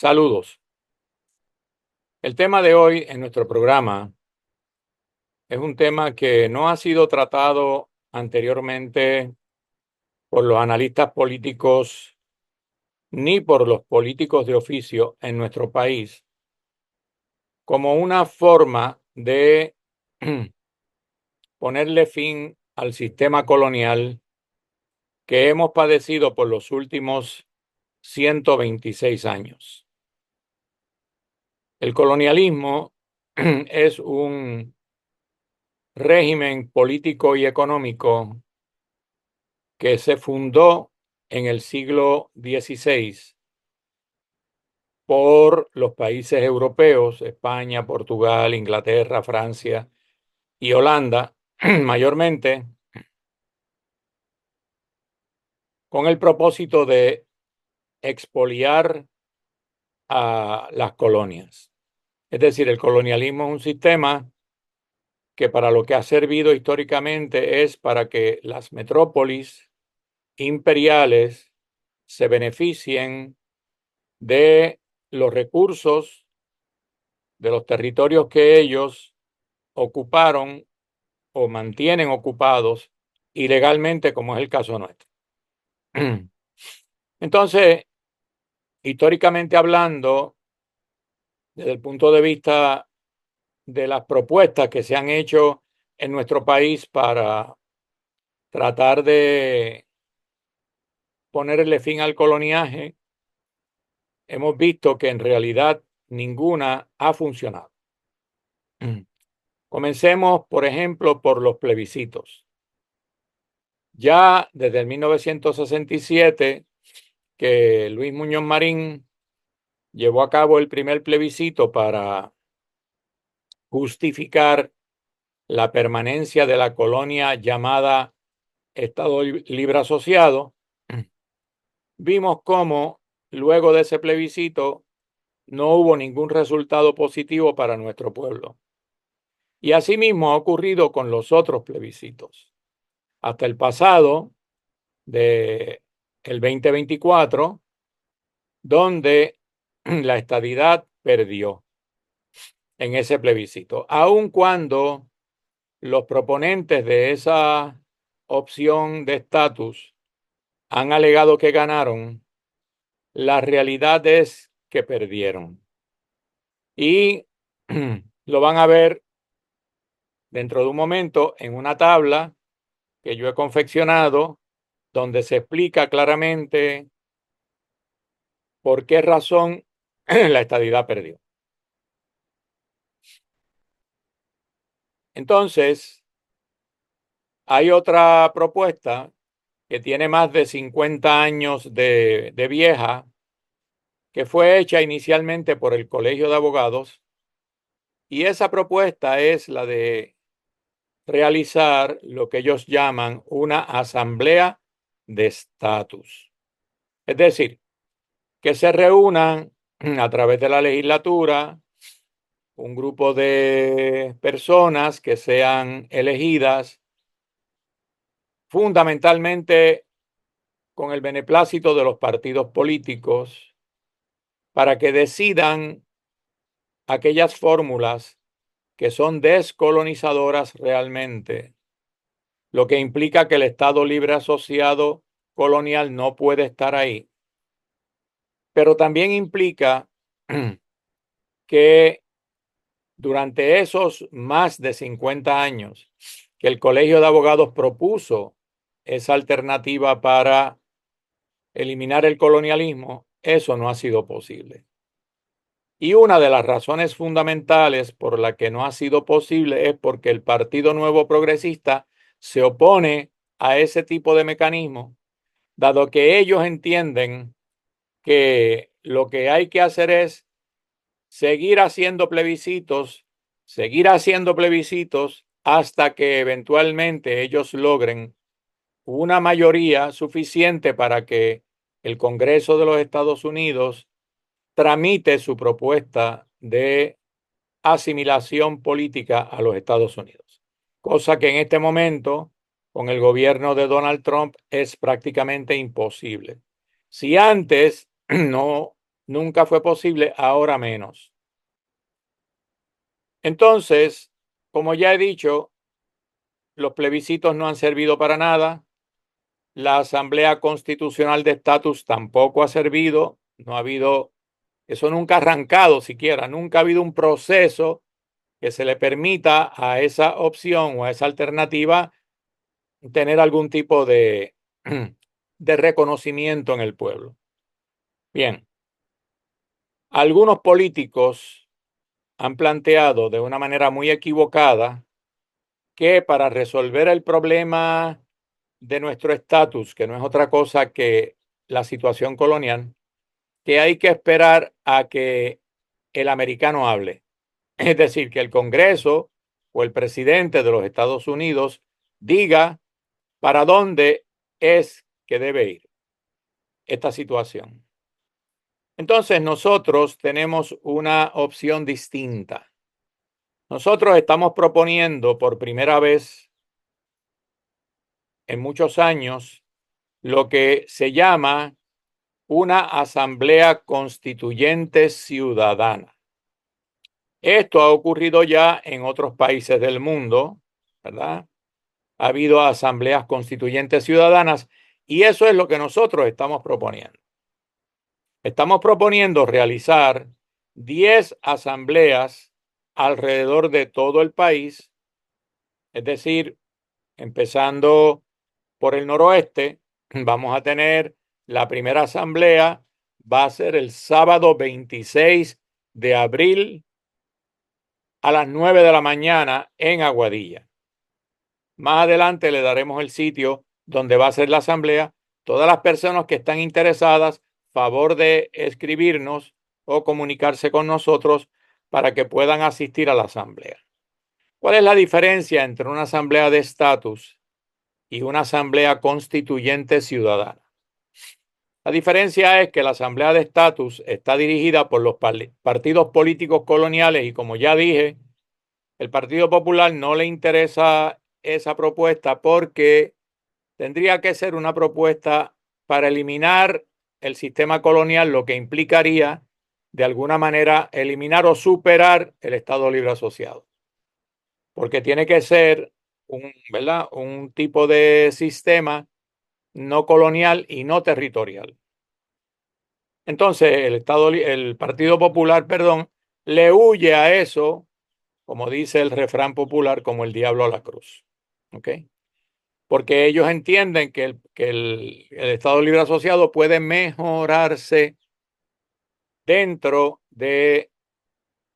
Saludos. El tema de hoy en nuestro programa es un tema que no ha sido tratado anteriormente por los analistas políticos ni por los políticos de oficio en nuestro país como una forma de ponerle fin al sistema colonial que hemos padecido por los últimos 126 años. El colonialismo es un régimen político y económico que se fundó en el siglo XVI por los países europeos, España, Portugal, Inglaterra, Francia y Holanda, mayormente, con el propósito de expoliar a las colonias. Es decir, el colonialismo es un sistema que para lo que ha servido históricamente es para que las metrópolis imperiales se beneficien de los recursos de los territorios que ellos ocuparon o mantienen ocupados ilegalmente, como es el caso nuestro. Entonces, históricamente hablando, desde el punto de vista de las propuestas que se han hecho en nuestro país para tratar de ponerle fin al coloniaje, hemos visto que en realidad ninguna ha funcionado. Comencemos, por ejemplo, por los plebiscitos. Ya desde el 1967, que Luis Muñoz Marín llevó a cabo el primer plebiscito para justificar la permanencia de la colonia llamada Estado Libre Asociado, vimos cómo luego de ese plebiscito no hubo ningún resultado positivo para nuestro pueblo. Y asimismo ha ocurrido con los otros plebiscitos. Hasta el pasado de el 2024, donde la estadidad perdió en ese plebiscito, aun cuando los proponentes de esa opción de estatus han alegado que ganaron, la realidad es que perdieron. Y lo van a ver dentro de un momento en una tabla que yo he confeccionado, donde se explica claramente por qué razón la estadidad perdió. Entonces, hay otra propuesta que tiene más de 50 años de vieja, que fue hecha inicialmente por el Colegio de Abogados, y esa propuesta es la de realizar lo que ellos llaman una asamblea de estatus. Es decir, que se reúnan a través de la legislatura un grupo de personas que sean elegidas fundamentalmente con el beneplácito de los partidos políticos para que decidan aquellas fórmulas que son descolonizadoras realmente, lo que implica que el Estado Libre Asociado colonial no puede estar ahí, pero también implica que durante esos más de 50 años que el Colegio de Abogados propuso esa alternativa para eliminar el colonialismo, eso no ha sido posible. Y una de las razones fundamentales por la que no ha sido posible es porque el Partido Nuevo Progresista se opone a ese tipo de mecanismo, dado que ellos entienden que lo que hay que hacer es seguir haciendo plebiscitos hasta que eventualmente ellos logren una mayoría suficiente para que el Congreso de los Estados Unidos tramite su propuesta de asimilación política a los Estados Unidos. Cosa que en este momento, con el gobierno de Donald Trump, es prácticamente imposible. Si antes no Nunca fue posible, ahora menos. Entonces, como ya he dicho, los plebiscitos no han servido para nada. La Asamblea Constitucional de Estatus tampoco ha servido. No ha habido, eso nunca ha arrancado siquiera. Nunca ha habido un proceso que se le permita a esa opción o a esa alternativa tener algún tipo de, de reconocimiento en el pueblo. Bien, algunos políticos han planteado de una manera muy equivocada que para resolver el problema de nuestro estatus, que no es otra cosa que la situación colonial, que hay que esperar a que el americano hable. Es decir, que el Congreso o el presidente de los Estados Unidos diga para dónde es que debe ir esta situación. Entonces nosotros tenemos una opción distinta. Nosotros estamos proponiendo por primera vez en muchos años lo que se llama una asamblea constituyente ciudadana. Esto ha ocurrido ya en otros países del mundo, ¿verdad? Ha habido asambleas constituyentes ciudadanas y eso es lo que nosotros estamos proponiendo. Estamos proponiendo realizar 10 asambleas alrededor de todo el país, es decir, empezando por el noroeste, vamos a tener la primera asamblea, va a ser el sábado 26 de abril a las 9 de la mañana en Aguadilla. Más adelante le daremos el sitio donde va a ser la asamblea. Todas las personas que están interesadas, favor de escribirnos o comunicarse con nosotros para que puedan asistir a la asamblea. ¿Cuál es la diferencia entre una asamblea de estatus y una asamblea constituyente ciudadana? La diferencia es que la asamblea de estatus está dirigida por los partidos políticos coloniales y como ya dije, el Partido Popular no le interesa esa propuesta porque tendría que ser una propuesta para eliminar el sistema colonial, lo que implicaría de alguna manera eliminar o superar el Estado Libre Asociado. Porque tiene que ser ¿verdad? Un tipo de sistema no colonial y no territorial. Entonces, el Partido Popular, perdón, le huye a eso, como dice el refrán popular, como el diablo a la cruz. ¿Ok? Porque ellos entienden que el Estado Libre Asociado puede mejorarse dentro de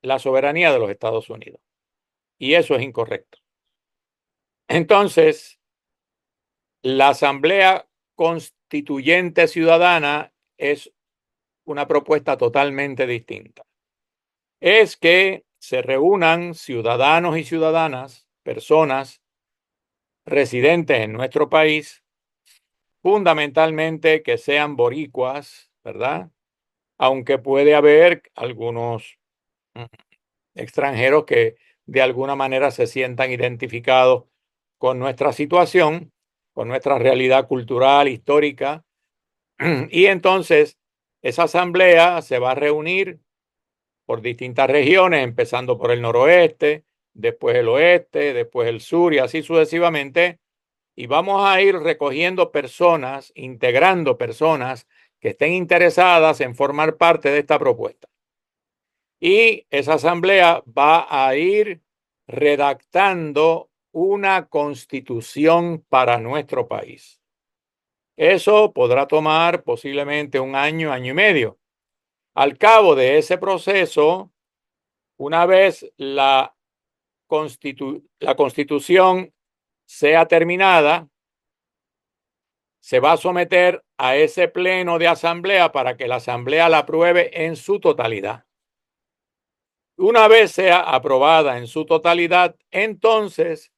la soberanía de los Estados Unidos. Y eso es incorrecto. Entonces, la Asamblea Constituyente Ciudadana es una propuesta totalmente distinta. Es que se reúnan ciudadanos y ciudadanas, personas residentes en nuestro país, fundamentalmente que sean boricuas, ¿verdad? Aunque puede haber algunos extranjeros que de alguna manera se sientan identificados con nuestra situación, con nuestra realidad cultural, histórica. Y entonces esa asamblea se va a reunir por distintas regiones, empezando por el noroeste, después el oeste, después el sur y así sucesivamente. Y vamos a ir recogiendo personas, integrando personas que estén interesadas en formar parte de esta propuesta. Y esa asamblea va a ir redactando una constitución para nuestro país. Eso podrá tomar posiblemente un año, año y medio. Al cabo de ese proceso, una vez la constitución sea terminada, se va a someter a ese pleno de asamblea para que la asamblea la apruebe en su totalidad. Una vez sea aprobada en su totalidad, entonces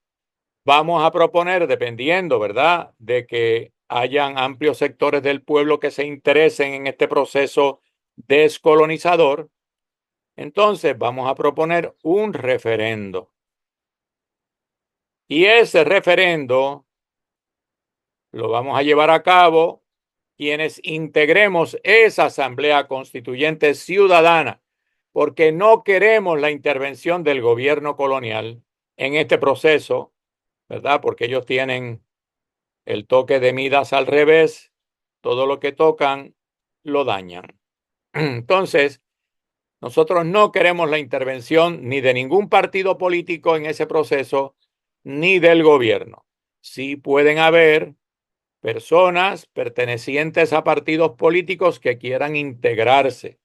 vamos a proponer, dependiendo, ¿verdad?, de que hayan amplios sectores del pueblo que se interesen en este proceso descolonizador, entonces vamos a proponer un referendo. Y ese referendo lo vamos a llevar a cabo quienes integremos esa Asamblea Constituyente Ciudadana, porque no queremos la intervención del gobierno colonial en este proceso, ¿verdad? Porque ellos tienen el toque de Midas al revés, todo lo que tocan lo dañan. Entonces, nosotros no queremos la intervención ni de ningún partido político en ese proceso, ni del gobierno. Sí pueden haber personas pertenecientes a partidos políticos que quieran integrarse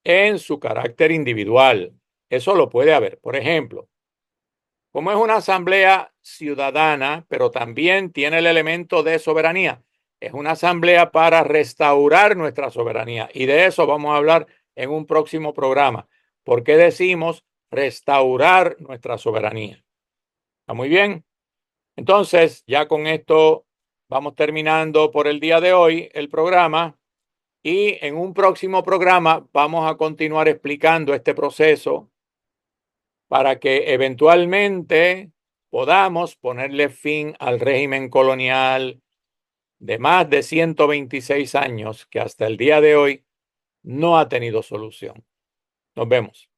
en su carácter individual. Eso lo puede haber. Por ejemplo, como es una asamblea ciudadana, pero también tiene el elemento de soberanía, es una asamblea para restaurar nuestra soberanía. Y de eso vamos a hablar en un próximo programa. ¿Por qué decimos restaurar nuestra soberanía? ¿Está muy bien? Entonces, ya con esto vamos terminando por el día de hoy el programa y en un próximo programa vamos a continuar explicando este proceso para que eventualmente podamos ponerle fin al régimen colonial de más de 126 años que hasta el día de hoy no ha tenido solución. Nos vemos.